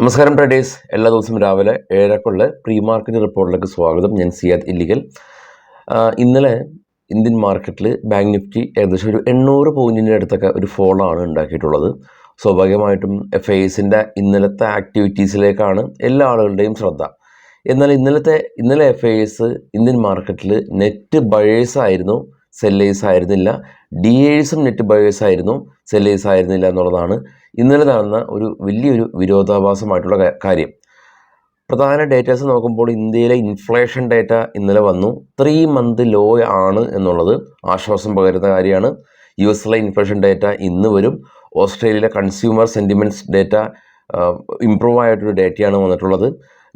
നമസ്കാരം ട്രേഡേഴ്സ്, എല്ലാ ദിവസവും രാവിലെ 7:00 പ്രീ മാർക്കറ്റ് റിപ്പോർട്ടിലേക്ക് സ്വാഗതം. ഞാൻ സിയാദ് ഇല്ലിക്കൽ. ഇന്നലെ ഇന്ത്യൻ മാർക്കറ്റിൽ ബാങ്ക് നിഫ്റ്റി ഏകദേശം ഒരു 800 പോയിൻറ്റിൻ്റെ അടുത്തൊക്കെ ഒരു ഫോളാണ് ഉണ്ടാക്കിയിട്ടുള്ളത്. സ്വാഭാവികമായിട്ടും FISൻ്റെ ഇന്നലത്തെ ആക്ടിവിറ്റീസിലേക്കാണ് എല്ലാ ആളുകളുടെയും ശ്രദ്ധ. എന്നാൽ ഇന്നലെ FIS ഇന്ത്യൻ മാർക്കറ്റിൽ നെറ്റ് ബയേഴ്സ് ആയിരുന്നു, സെല്ലേഴ്സ് ആയിരുന്നില്ല. DAസും നെറ്റ് ബയേഴ്സ് ആയിരുന്നു, സെല്ലേഴ്സ് ആയിരുന്നില്ല എന്നുള്ളതാണ് ഇന്നലെ നടന്ന ഒരു വലിയൊരു വിരോധാഭാസമായിട്ടുള്ള കാര്യം. പ്രധാന ഡേറ്റാസ് നോക്കുമ്പോൾ ഇന്ത്യയിലെ ഇൻഫ്ലേഷൻ ഡേറ്റ ഇന്നലെ വന്നു. 3 മന്ത് ലോ ആണ് എന്നുള്ളത് ആശ്വാസം പകരുന്ന കാര്യമാണ്. US ഇൻഫ്ലേഷൻ ഡേറ്റ ഇന്ന് വരും. ഓസ്ട്രേലിയയിലെ കൺസ്യൂമർ സെൻറ്റിമെൻറ്റ്സ് ഡേറ്റ ഇമ്പ്രൂവ് ആയിട്ടൊരു ഡേറ്റയാണ് വന്നിട്ടുള്ളത്.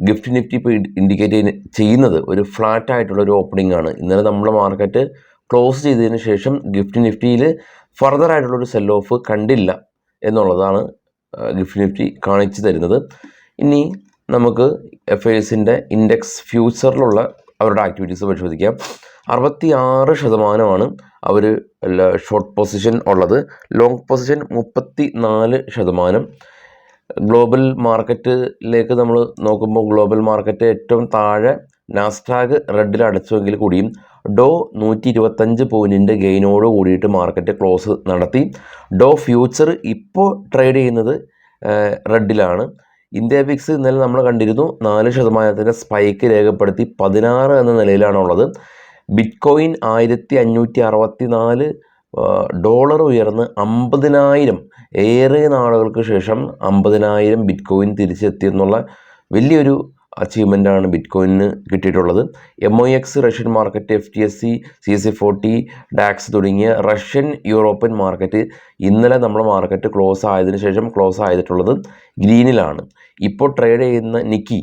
ഗിഫ്റ്റ് നിഫ്റ്റി ഇപ്പോൾ ഇൻഡിക്കേറ്റ് ചെയ്യുന്നത് ഒരു ഫ്ലാറ്റ് ആയിട്ടുള്ളൊരു ഓപ്പണിംഗ് ആണ്. ഇന്നലെ നമ്മുടെ മാർക്കറ്റ് ക്ലോസ് ചെയ്തതിന് ശേഷം ഗിഫ്റ്റ് നിഫ്റ്റിയിൽ ഫർദർ ആയിട്ടുള്ളൊരു സെൽ ഓഫ് കണ്ടില്ല എന്നുള്ളതാണ് ഗിഫ്റ്റ് നിഫ്റ്റി കാണിച്ചു തരുന്നത്. ഇനി നമുക്ക് FISൻ്റെ ഇൻഡെക്സ് ഫ്യൂച്ചറിലുള്ള അവരുടെ ആക്ടിവിറ്റീസ് പരിശോധിക്കാം. 66% അവർ ഷോർട്ട് പൊസിഷൻ ഉള്ളത്. Long position 34%. ഗ്ലോബൽ മാർക്കറ്റിലേക്ക് നമ്മൾ നോക്കുമ്പോൾ ഗ്ലോബൽ മാർക്കറ്റ് ഏറ്റവും താഴെ നാസ്ഡാക്ക് റെഡിൽ അടച്ചുവെങ്കിൽ കൂടിയും ഡോ 125 പോയിൻറ്റിൻ്റെ ഗെയിനോട് കൂടിയിട്ട് മാർക്കറ്റ് ക്ലോസ് നടത്തി. ഡോ ഫ്യൂച്ചർ ഇപ്പോൾ ട്രേഡ് ചെയ്യുന്നത് റെഡിലാണ്. ഇന്ത്യ വിക്സ് ഇന്നലെ നമ്മൾ കണ്ടിരുന്നു 4% സ്പൈക്ക് രേഖപ്പെടുത്തി 16 എന്ന നിലയിലാണുള്ളത്. ബിറ്റ്കോയിൻ $1,564 ഉയർന്ന് 50,000 ഏറെ നാളുകൾക്ക് ശേഷം 50,000 ബിറ്റ്കോയിൻ തിരിച്ചെത്തിയെന്നുള്ള വലിയൊരു അച്ചീവ്മെൻ്റാണ് ബിറ്റ്കോയിന് കിട്ടിയിട്ടുള്ളത്. MOX Russian market, FTSE, CAC 40, DAX തുടങ്ങിയ റഷ്യൻ യൂറോപ്യൻ മാർക്കറ്റ് ഇന്നലെ നമ്മുടെ മാർക്കറ്റ് ക്ലോസ് ആയതിനു ശേഷം ക്ലോസ് ആയിട്ടുള്ളത് ഗ്രീനിലാണ്. ഇപ്പോൾ ട്രേഡ് ചെയ്യുന്ന നിക്കി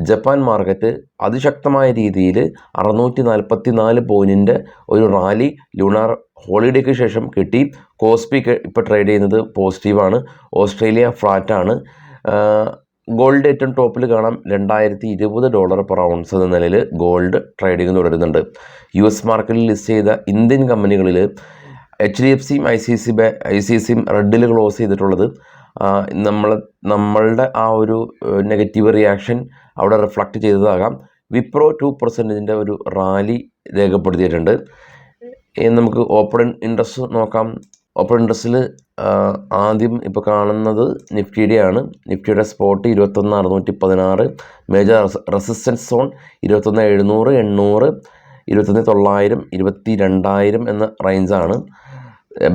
ജപ്പാൻ മാർക്കറ്റ് അതിശക്തമായ രീതിയിൽ 644 പോയിൻറ്റിൻ്റെ ഒരു റാലി ലൂണാർ ഹോളിഡേക്ക് ശേഷം കിട്ടി. കോസ്പി ഇപ്പോൾ ട്രേഡ് ചെയ്യുന്നത് പോസിറ്റീവാണ്. ഓസ്ട്രേലിയ ഫ്ലാറ്റാണ്. ഗോൾഡ് ഏറ്റവും ടോപ്പിൽ കാണാം. $2,020 പെർ ഔൺസ് എന്ന നിലയിൽ ഗോൾഡ് ട്രേഡിംഗ് തുടരുന്നുണ്ട്. US മാർക്കറ്റിൽ ലിസ്റ്റ് ചെയ്ത ഇന്ത്യൻ കമ്പനികളിൽ HDFCയും ICICIയും റെഡിൽ ക്ലോസ് ചെയ്തിട്ടുള്ളത്. നമ്മളുടെ ആ ഒരു നെഗറ്റീവ് റിയാക്ഷൻ അവിടെ റിഫ്ലക്റ്റ് ചെയ്തതാകാം. വിപ്രോ 2% ഒരു റാലി രേഖപ്പെടുത്തിയിട്ടുണ്ട്. നമുക്ക് ഓപ്പൺ ഇൻട്രസ്റ്റ് നോക്കാം. ഓപ്പൺ ഇൻട്രസ്റ്റിൽ ആദ്യം ഇപ്പോൾ കാണുന്നത് നിഫ്റ്റിയുടെയാണ്. നിഫ്റ്റിയുടെ സ്പോട്ട് 21,616. മേജർ റെസിസ്റ്റൻസ് സോൺ 21,700, 800, 21,900, 22,000 എന്ന റേഞ്ചാണ്.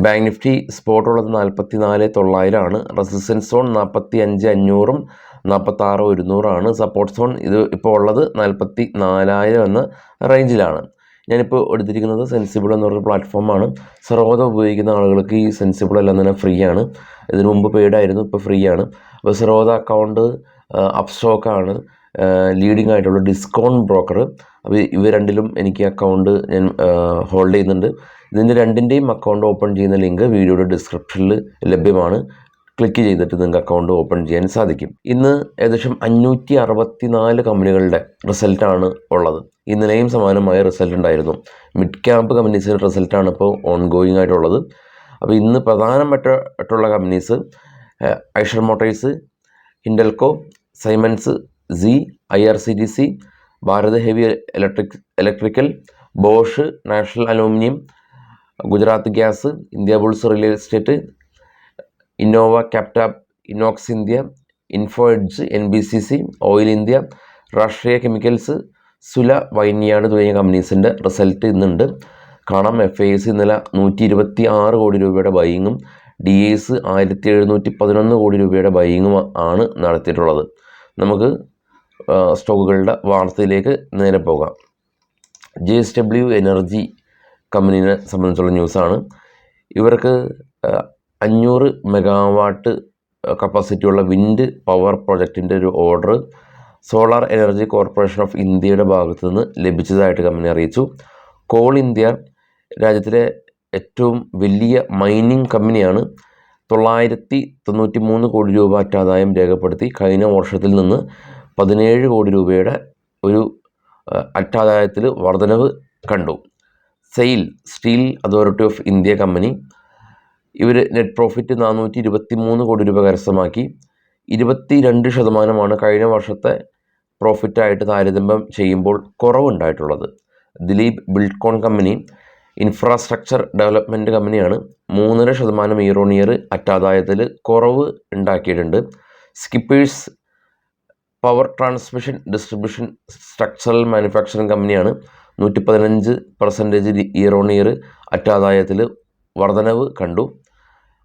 ബാങ്ക് നിഫ്റ്റി സ്പോട്ടുള്ളത് 44,900 ആണ്. Resistance zone 45,500, 46,100. സപ്പോർട്ട് സോൺ ഇത് ഇപ്പോൾ ഉള്ളത് 44,000 എന്ന റേഞ്ചിലാണ്. ഞാനിപ്പോൾ എടുത്തിരിക്കുന്നത് സെൻസിബിൾ എന്നൊരു പ്ലാറ്റ്ഫോമാണ്. സറോദ ഉപയോഗിക്കുന്ന ആളുകൾക്ക് ഈ സെൻസിബിൾ എല്ലാം തന്നെ ഫ്രീ ആണ്. ഇതിനു മുമ്പ് പെയ്ഡായിരുന്നു, ഇപ്പോൾ ഫ്രീ ആണ്. അപ്പോൾ സറോദ അക്കൗണ്ട് അപ്സ്റ്റോക്കാണ് ലീഡിംഗ് ആയിട്ടുള്ള ഡിസ്കൗണ്ട് ബ്രോക്കർ. അപ്പോൾ ഇവ രണ്ടിലും എനിക്ക് അക്കൗണ്ട് ഞാൻ ഹോൾഡ് ചെയ്യുന്നുണ്ട്. ഇതിൻ്റെ രണ്ടിൻ്റെയും അക്കൗണ്ട് ഓപ്പൺ ചെയ്യുന്ന ലിങ്ക് വീഡിയോയുടെ ഡിസ്ക്രിപ്ഷനിൽ ലഭ്യമാണ്. ക്ലിക്ക് ചെയ്തിട്ട് നിങ്ങൾക്ക് അക്കൗണ്ട് ഓപ്പൺ ചെയ്യാൻ സാധിക്കും. ഇന്ന് ഏകദേശം 564 കമ്പനികളുടെ റിസൾട്ടാണ് ഉള്ളത്. ഇന്നലെയും സമാനമായ റിസൾട്ട് ഉണ്ടായിരുന്നു. മിഡ് ക്യാമ്പ് കമ്പനീസിൻ്റെ റിസൾട്ടാണ് ഇപ്പോൾ ഓൺഗോയിങ് ആയിട്ടുള്ളത്. അപ്പോൾ ഇന്ന് പ്രധാനപ്പെട്ടുള്ള companies Eicher Motors, Hindalco, Siemens, C, IRCTC, Bharat heavy electrical, Bosch, National Aluminium, Gujarat gas, India Bulls real estate, Innova Captab, Inox India, Info Edge, NBCC, oil India, Rashtriya chemicals, Sula, vineyard തുടങ്ങിയ കമ്പനീസിൻ്റെ result ഇന്നുണ്ട്. കാണാം. FIS ഇന്നലെ 126 കോടി രൂപയുടെ ബൈയിങ്ങും DAs 1,711 കോടി രൂപയുടെ ബൈയിങ്ങും ആണ് നടത്തിയിട്ടുള്ളത്. നമുക്ക് സ്റ്റോക്കുകളുടെ വാർത്തയിലേക്ക് നേരെ പോകാം. JSW എനർജി കമ്പനീനെ സംബന്ധിച്ചുള്ള ന്യൂസാണ്. ഇവർക്ക് 500 മെഗാവാട്ട് കപ്പാസിറ്റിയുള്ള വിൻഡ് പവർ പ്രൊജക്റ്റിൻ്റെ ഒരു order solar energy corporation of ഇന്ത്യയുടെ ഭാഗത്തു നിന്ന് ലഭിച്ചതായിട്ട് കമ്പനി അറിയിച്ചു. കോൾ ഇന്ത്യ രാജ്യത്തിലെ ഏറ്റവും വലിയ മൈനിങ് കമ്പനിയാണ്. 993 കോടി രൂപ അറ്റാദായം രേഖപ്പെടുത്തി. കഴിഞ്ഞ വർഷത്തിൽ നിന്ന് 17 കോടി രൂപയുടെ ഒരു അറ്റാദായത്തിൽ വർധനവ് കണ്ടു. Sale steel authority of India company ഇവർ നെറ്റ് പ്രോഫിറ്റ് 423 കോടി രൂപ കരസ്ഥമാക്കി. 22% കഴിഞ്ഞ വർഷത്തെ പ്രോഫിറ്റായിട്ട് താരതമ്യം ചെയ്യുമ്പോൾ കുറവുണ്ടായിട്ടുള്ളത്. Dilip Buildcon company infrastructure development കമ്പനിയാണ്. 3.5% ഇയർ ഓൺ ഇയർ അറ്റാദായത്തിൽ കുറവ് ഉണ്ടാക്കിയിട്ടുണ്ട്. Skippers power transmission distribution structural manufacturing കമ്പനിയാണ്. 115% ഇയർ ഓൺ ഇയർ അറ്റാദായത്തിൽ വർധനവ് കണ്ടു.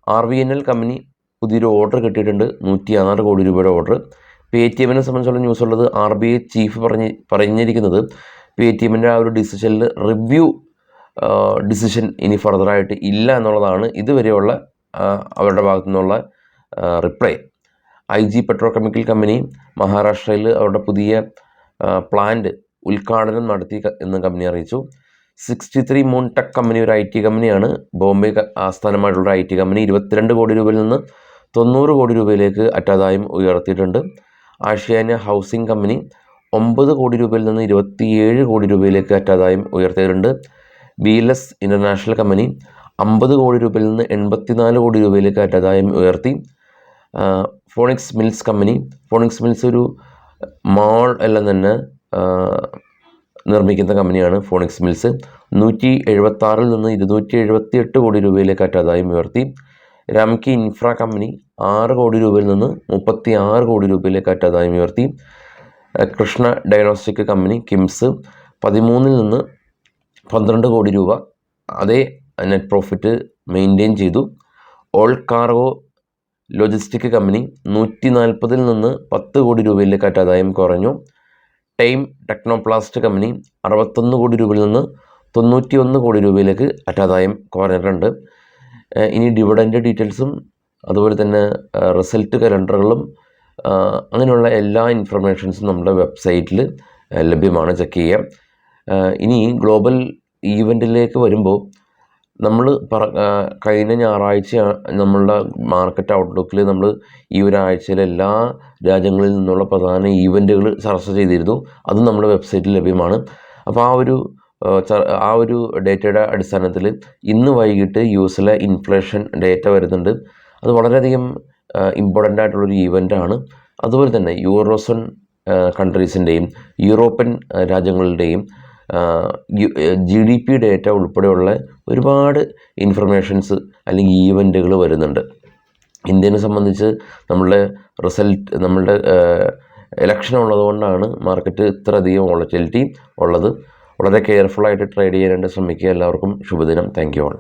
RVNL കമ്പനി പുതിയൊരു ഓർഡർ കിട്ടിയിട്ടുണ്ട്, 106 കോടി രൂപയുടെ ഓർഡർ. പേടിഎമ്മിനെ സംബന്ധിച്ചുള്ള ന്യൂസ് ഉള്ളത്, RBI ചീഫ് പറഞ്ഞിരിക്കുന്നത് പേടിഎമ്മിൻ്റെ ആ ഒരു ഡിസിഷനിൽ റിവ്യൂ ഡിസിഷൻ ഇനി ഫർദറായിട്ട് ഇല്ല എന്നുള്ളതാണ് ഇതുവരെയുള്ള അവരുടെ ഭാഗത്തു നിന്നുള്ള റിപ്ലൈ. IG പെട്രോകെമിക്കൽ കമ്പനി മഹാരാഷ്ട്രയിൽ അവരുടെ പുതിയ പ്ലാന്റ് ഉദ്ഘാടനം നടത്തി എന്ന് കമ്പനി അറിയിച്ചു. 63 മൂൺ ടെക് കമ്പനി ഒരു IT കമ്പനിയാണ്, ബോംബെ ആസ്ഥാനമായിട്ടുള്ള IT കമ്പനി 22 കോടി രൂപയിൽ നിന്ന് 90 കോടി രൂപയിലേക്ക് അറ്റാദായം ഉയർത്തിയിട്ടുണ്ട്. ആഷ്യാന ഹൗസിംഗ് കമ്പനി 9 കോടി രൂപയിൽ നിന്ന് 27 കോടി രൂപയിലേക്ക് അറ്റാദായം ഉയർത്തിയിട്ടുണ്ട്. BLS ഇൻ്റർനാഷണൽ കമ്പനി 50 കോടി രൂപയിൽ നിന്ന് 84 കോടി രൂപയിലേക്ക് അറ്റാദായം ഉയർത്തി. ഫോണിക്സ് മിൽസ് കമ്പനി, ഫോണിക്സ് മിൽസ് ഒരു മാൾ എല്ലാം തന്നെ നിർമ്മിക്കുന്ന കമ്പനിയാണ്. ഫോണിക്സ് മിൽസ് 176 നിന്ന് 278 കോടി രൂപയിലേക്ക് അറ്റാദായം ഉയർത്തി. രാംകി ഇൻഫ്ര കമ്പനി 6 കോടി രൂപയിൽ നിന്ന് 36 കോടി രൂപയിലേക്ക് അറ്റാദായം ഉയർത്തി. കൃഷ്ണ ഡയഗ്നോസ്റ്റിക് കമ്പനി കിംസ് 13 നിന്ന് 12 കോടി രൂപ അതേ നെറ്റ് പ്രോഫിറ്റ് മെയിൻറ്റെയിൻ ചെയ്തു. ഓൾ കാർഗോ ലോജിസ്റ്റിക് കമ്പനി 140 നിന്ന് 10 കോടി രൂപയിലേക്ക് അറ്റാദായം കുറഞ്ഞു. ടൈം ടെക്നോപ്ലാസ്റ്റ് കമ്പനി 61 കോടി രൂപയിൽ നിന്ന് 91 കോടി രൂപയിലേക്ക് അറ്റാദായം കുറഞ്ഞിട്ടുണ്ട്. ഇനി ഡിവിഡൻഡ് ഡീറ്റെയിൽസും അതുപോലെ തന്നെ റിസൾട്ട് കലണ്ടറുകളും അങ്ങനെയുള്ള എല്ലാ ഇൻഫർമേഷൻസും നമ്മുടെ വെബ്സൈറ്റിൽ ലഭ്യമാണ്, ചെക്ക് ചെയ്യാം. ഇനി ഗ്ലോബൽ ഈവൻറ്റിലേക്ക് വരുമ്പോൾ നമ്മൾ കഴിഞ്ഞ ഞായറാഴ്ച നമ്മളുടെ മാർക്കറ്റ് ഔട്ട്ലുക്കിൽ നമ്മൾ ഈ ഒരാഴ്ചയിൽ എല്ലാ രാജ്യങ്ങളിൽ നിന്നുള്ള പ്രധാന ഈവൻറ്റുകൾ ചർച്ച ചെയ്തിരുന്നു. അത് നമ്മുടെ വെബ്സൈറ്റിൽ ലഭ്യമാണ്. അപ്പോൾ ആ ഒരു ഡേറ്റയുടെ അടിസ്ഥാനത്തിൽ ഇന്ന് വൈകിട്ട് US ഇൻഫ്ലേഷൻ ഡേറ്റ വരുന്നുണ്ട്. അത് വളരെയധികം ഇമ്പോർട്ടൻ്റ് ആയിട്ടുള്ളൊരു ഈവൻ്റാണ്. അതുപോലെ തന്നെ യൂറോസോൺ കൺട്രീസിൻ്റെയും യൂറോപ്യൻ രാജ്യങ്ങളുടെയും GDP ഡേറ്റ ഉൾപ്പെടെയുള്ള ഒരുപാട് ഇൻഫർമേഷൻസ് അല്ലെങ്കിൽ ഈവൻറ്റുകൾ വരുന്നുണ്ട്. ഇന്ത്യനെ സംബന്ധിച്ച് നമ്മളുടെ ഇലക്ഷൻ ഉള്ളതുകൊണ്ടാണ് മാർക്കറ്റ് ഇത്രയധികം വോളറ്റിലിറ്റി ഉള്ളത്. വളരെ കെയർഫുള്ളായിട്ട് ട്രേഡ് ചെയ്യാനായിട്ട് ശ്രമിക്കുക. എല്ലാവർക്കും ശുഭദിനം. Thank you all.